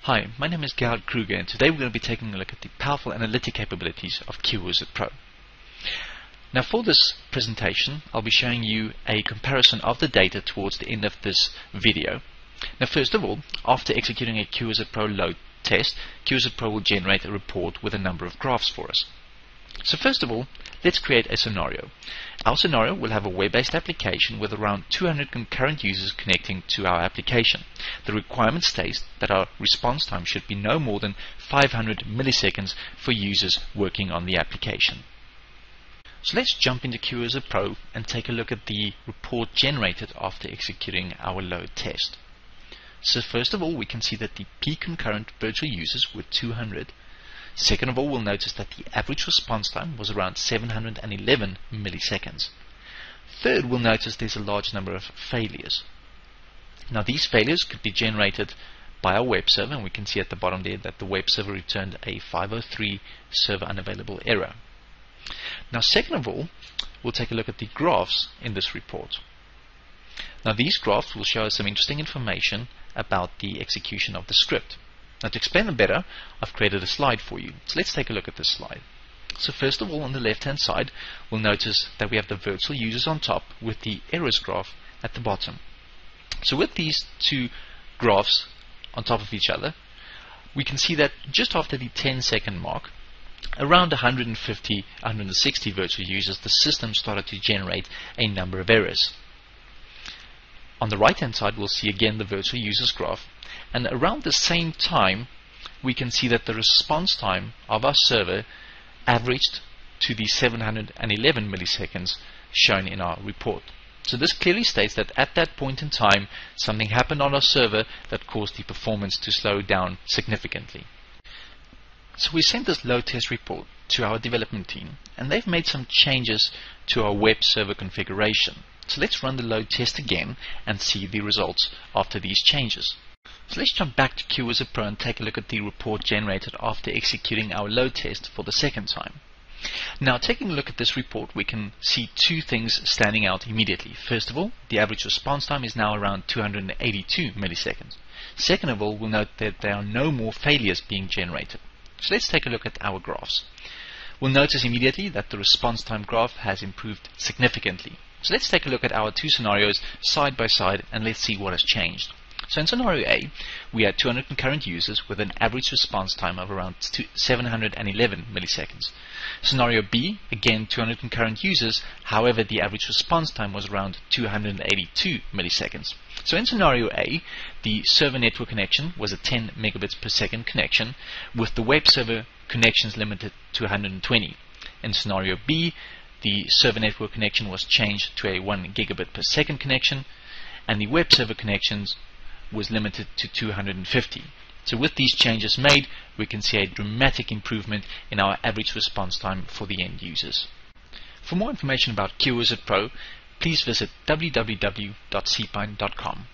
Hi, my name is Gerhard Kruger, and today we're going to be taking a look at the powerful analytic capabilities of QWizard Pro. Now for this presentation, I'll be showing you a comparison of the data towards the end of this video. Now first of all, after executing a QWizard Pro load test, QWizard Pro will generate a report with a number of graphs for us. So first of all, let's create a scenario. Our scenario will have a web-based application with around 200 concurrent users connecting to our application. The requirement states that our response time should be no more than 500 milliseconds for users working on the application. So let's jump into QWizard Pro and take a look at the report generated after executing our load test. So first of all, we can see that the peak concurrent virtual users were 200. Second of all, we'll notice that the average response time was around 711 milliseconds. Third, we'll notice there's a large number of failures. Now these failures could be generated by our web server, and we can see at the bottom there that the web server returned a 503 server unavailable error. Now second of all, we'll take a look at the graphs in this report. Now these graphs will show us some interesting information about the execution of the script. Now to explain them better, I've created a slide for you. So let's take a look at this slide. So first of all, on the left hand side, we'll notice that we have the virtual users on top with the errors graph at the bottom. So with these two graphs on top of each other, we can see that just after the 10-second mark, around 150-160 virtual users, the system started to generate a number of errors. On the right hand side, we'll see again the virtual users graph, and around the same time we can see that the response time of our server averaged to the 711 milliseconds shown in our report. So this clearly states that at that point in time something happened on our server that caused the performance to slow down significantly. So we sent this load test report to our development team, and they've made some changes to our web server configuration. So let's run the load test again and see the results after these changes. So let's jump back to QWizard Pro and take a look at the report generated after executing our load test for the second time. Now taking a look at this report, we can see two things standing out immediately. First of all, the average response time is now around 282 milliseconds. Second of all, we'll note that there are no more failures being generated. So let's take a look at our graphs. We'll notice immediately that the response time graph has improved significantly. So let's take a look at our two scenarios side by side and let's see what has changed. So in scenario A, we had 200 concurrent users with an average response time of around 711 milliseconds. Scenario B, again 200 concurrent users, however the average response time was around 282 milliseconds. So in scenario A, the server network connection was a 10 megabits per second connection, with the web server connections limited to 120. In scenario B, the server network connection was changed to a 1 gigabit per second connection, and the web server connections was limited to 250. So with these changes made, we can see a dramatic improvement in our average response time for the end users. For more information about QWizard Pro, please visit www.cpine.com.